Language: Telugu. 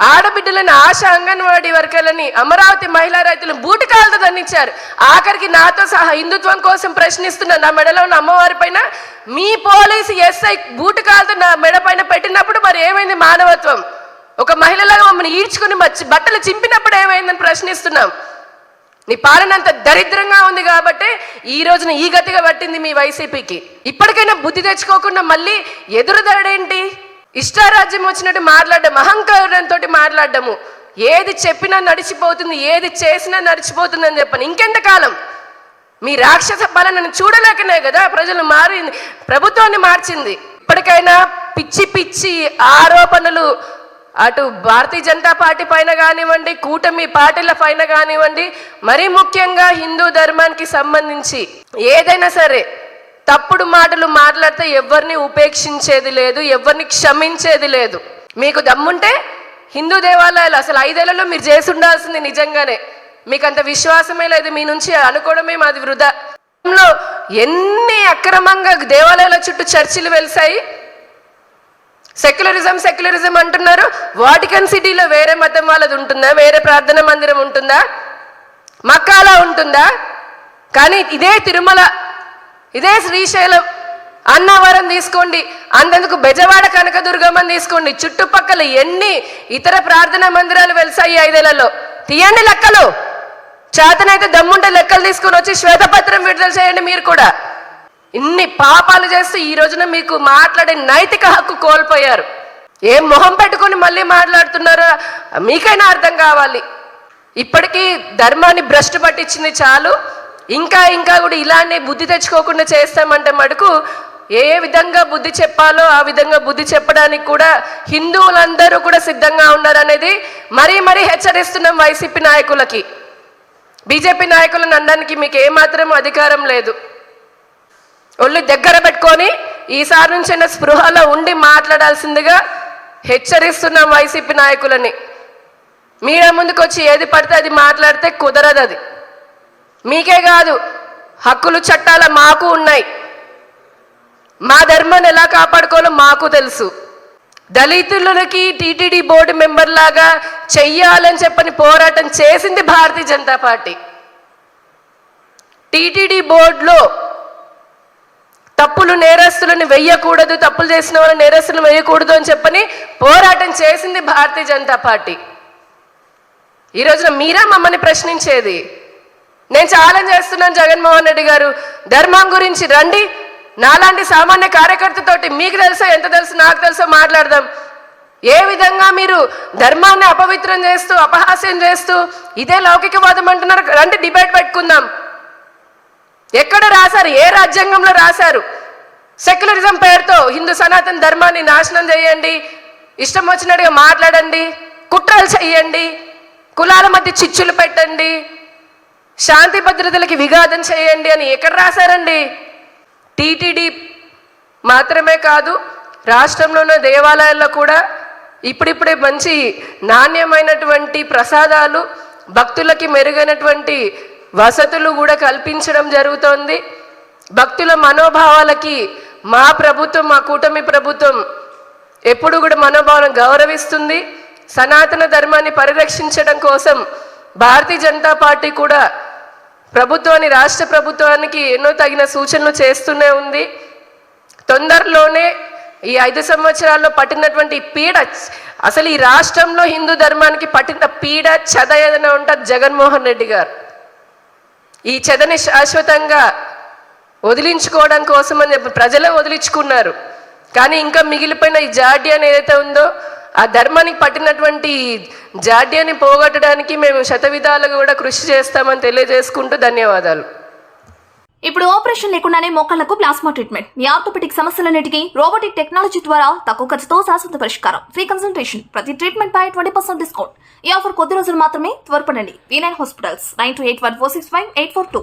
ఆడబిడ్డలని ఆశ అంగన్వాడీ వర్కర్లని అమరావతి మహిళా రైతులను బూటకాలతో దండించారు. ఆఖరికి నాతో సహా హిందుత్వం కోసం ప్రశ్నిస్తున్న నా మెడలో ఉన్న అమ్మవారి పైన మీ పోలీసు ఎస్ఐ బూటకాలతో నా మెడ పైన పెట్టినప్పుడు మరి ఏమైంది మానవత్వం? ఒక మహిళలాగా మమ్మల్ని ఈడ్చుకుని బట్టలు చింపినప్పుడు ఏమైందని ప్రశ్నిస్తున్నాం. నీ పాలన అంత దరిద్రంగా ఉంది కాబట్టి ఈ రోజున ఈ గతిగా పట్టింది మీ వైసీపీకి. ఇప్పటికైనా బుద్ధి తెచ్చుకోకుండా మళ్ళీ ఎదురుదరడేంటి? ఇష్టారాజ్యం వచ్చినట్టు మాట్లాడడం, అహంకారంతో మాట్లాడడము. ఏది చెప్పినా నడిచిపోతుంది, ఏది చేసినా నడిచిపోతుంది అని చెప్పని ఇంకెంతకాలం? మీ రాక్షస పాలనను చూడలేకనే కదా ప్రజలు ప్రభుత్వాన్ని మార్చింది. ఇప్పటికైనా పిచ్చి పిచ్చి ఆరోపణలు అటు భారతీయ జనతా పార్టీ పైన కానివ్వండి, కూటమి పార్టీల పైన కానివ్వండి, మరీ ముఖ్యంగా హిందూ ధర్మానికి సంబంధించి ఏదైనా సరే తప్పుడు మాటలు మాట్లాడితే ఎవరిని ఉపేక్షించేది లేదు, ఎవరిని క్షమించేది లేదు. మీకు దమ్ముంటే హిందూ దేవాలయాలు అసలు 5 ఏళ్లలో మీరు చేసి ఉండాల్సింది. నిజంగానే మీకు అంత విశ్వాసమే లేదు, మీ నుంచి అనుకోవడమే మాది వృధా. ఎన్ని అక్రమంగా దేవాలయాల చుట్టూ చర్చిలు వెలిసాయి. సెక్యులరిజం అంటున్నారు. వాటికన్ సిటీలో వేరే మతం వాళ్ళది ఉంటుందా? వేరే ప్రార్థన మందిరం ఉంటుందా? మక్కాలా ఉంటుందా? కానీ ఇదే తిరుమల, ఇదే శ్రీశైలం, అన్నవరం తీసుకోండి, అంతెందుకు బెజవాడ కనకదుర్గమ్మని తీసుకోండి, చుట్టుపక్కల ఎన్ని ఇతర ప్రార్థనా మందిరాలు వెలిసాయి 5 ఏళ్లలో. తీయండి లెక్కలు. చేతనైతే దమ్ముంటే లెక్కలు తీసుకొని వచ్చి శ్వేతపత్రం విడుదల చేయండి. మీరు కూడా ఇన్ని పాపాలు చేస్తూ ఈ రోజున మీకు మాట్లాడే నైతిక హక్కు కోల్పోయారు. ఏం మొహం పెట్టుకొని మళ్ళీ మాట్లాడుతున్నారో మీకైనా అర్థం కావాలి. ఇప్పటికీ ధర్మాన్ని భ్రష్టు పట్టించింది చాలు. ఇంకా కూడా ఇలానే బుద్ధి తెచ్చుకోకుండా చేస్తామంటే మటుకు ఏ విధంగా బుద్ధి చెప్పాలో ఆ విధంగా బుద్ధి చెప్పడానికి కూడా హిందువులందరూ కూడా సిద్ధంగా ఉన్నారనేది మరీ హెచ్చరిస్తున్నాం వైసీపీ నాయకులకి. బీజేపీ నాయకులను అనడానికి మీకు ఏమాత్రం అధికారం లేదు. ఒళ్ళు దగ్గర పెట్టుకొని ఈసారి నుంచి స్పృహలో ఉండి మాట్లాడాల్సిందిగా హెచ్చరిస్తున్నాం వైసీపీ నాయకులని. మీడియా ముందుకు వచ్చి ఏది పడితే అది మాట్లాడితే కుదరదు. అది మీకే కాదు, హక్కులు చట్టాల మాకు ఉన్నాయి. మా ధర్మాన్ని ఎలా కాపాడుకోవాలో మాకు తెలుసు. దళితులకి టీటీడీ బోర్డు మెంబర్ లాగా చెయ్యాలని చెప్పని పోరాటం చేసింది భారతీయ జనతా పార్టీ. టీటీడీ బోర్డులో తప్పులు నేరస్తులను వెయ్యకూడదు, తప్పులు చేసిన వాళ్ళ నేరస్తులను వేయకూడదు అని చెప్పని పోరాటం చేసింది భారతీయ జనతా పార్టీ. ఈ రోజున మీరా మమ్మల్ని ప్రశ్నించేది? నేను ఛాలెంజ్ చేస్తున్నాను జగన్మోహన్ రెడ్డి గారు, ధర్మం గురించి రండి, నాలాంటి సామాన్య కార్యకర్తతోటి మీకు తెలుసో ఎంత తెలుసు నాకు తెలుసో మాట్లాడదాం. ఏ విధంగా మీరు ధర్మాన్ని అపవిత్రం చేస్తూ అపహాస్యం చేస్తూ ఇదే లౌకికవాదం అంటున్నారు? రండి, డిబేట్ పెట్టుకుందాం. ఎక్కడ రాశారు? ఏ రాజ్యాంగంలో రాశారు? సెక్యులరిజం పేరుతో హిందూ సనాతన ధర్మాన్ని నాశనం చేయండి, ఇష్టం వచ్చినట్టుగా మాట్లాడండి, కుట్రలు చెయ్యండి, కులాల మధ్య చిచ్చులు పెట్టండి, శాంతి భద్రతలకి విఘాతం చేయండి అని ఎక్కడ రాశారండి? టీటీడీ మాత్రమే కాదు, రాష్ట్రంలో ఉన్న దేవాలయాల్లో కూడా ఇప్పుడిప్పుడే మంచి నాణ్యమైనటువంటి ప్రసాదాలు, భక్తులకి మెరుగైనటువంటి వసతులు కూడా కల్పించడం జరుగుతోంది. భక్తుల మనోభావాలకి మా ప్రభుత్వం, మా కూటమి ప్రభుత్వం ఎప్పుడు కూడా మనోభావాలను గౌరవిస్తుంది. సనాతన ధర్మాన్ని పరిరక్షించడం కోసం భారతీయ జనతా పార్టీ కూడా ప్రభుత్వాన్ని, రాష్ట్ర ప్రభుత్వానికి ఎన్నో తగిన సూచనలు చేస్తూనే ఉంది. తొందరలోనే ఈ 5 సంవత్సరాల్లో పట్టినటువంటి పీడ, అసలు ఈ రాష్ట్రంలో హిందూ ధర్మానికి పట్టిన పీడ చెద ఏదైనా ఉంటుంది జగన్మోహన్ రెడ్డి గారు. ఈ చెదని శాశ్వతంగా వదిలించుకోవడం కోసం అని చెప్పి ప్రజలే వదిలించుకున్నారు. కానీ ఇంకా మిగిలిపోయిన ఈ జాడ్యాన్ని ఏదైతే ఉందో ఆ ధర్మానికి పట్టినటువంటి జాడ్యాన్ని పోగొట్టడానికి మేము శతవిధాలుగా కూడా కృషి చేస్తామని తెలియజేసుకుంటూ ధన్యవాదాలు. ఇప్పుడు ఆపరేషన్ లేకుండానే మోకాళ్లకు ప్లాస్మా ట్రీట్మెంట్. మీ ఆర్థోపెటిక్ సమస్యలన్నిటికీ రోబోటిక్ టెక్నాలజీ ద్వారా తక్కువ ఖర్చుతో శాశ్వత పరిష్కారం. ఫ్రీ కన్సల్టేషన్, ప్రతి ట్రీట్మెంట్ పై 20% డిస్కౌంట్. ఈ ఆఫర్ కొద్ది రోజులు మాత్రమే. త్వరపడండి. V9 hospitals 9281465842.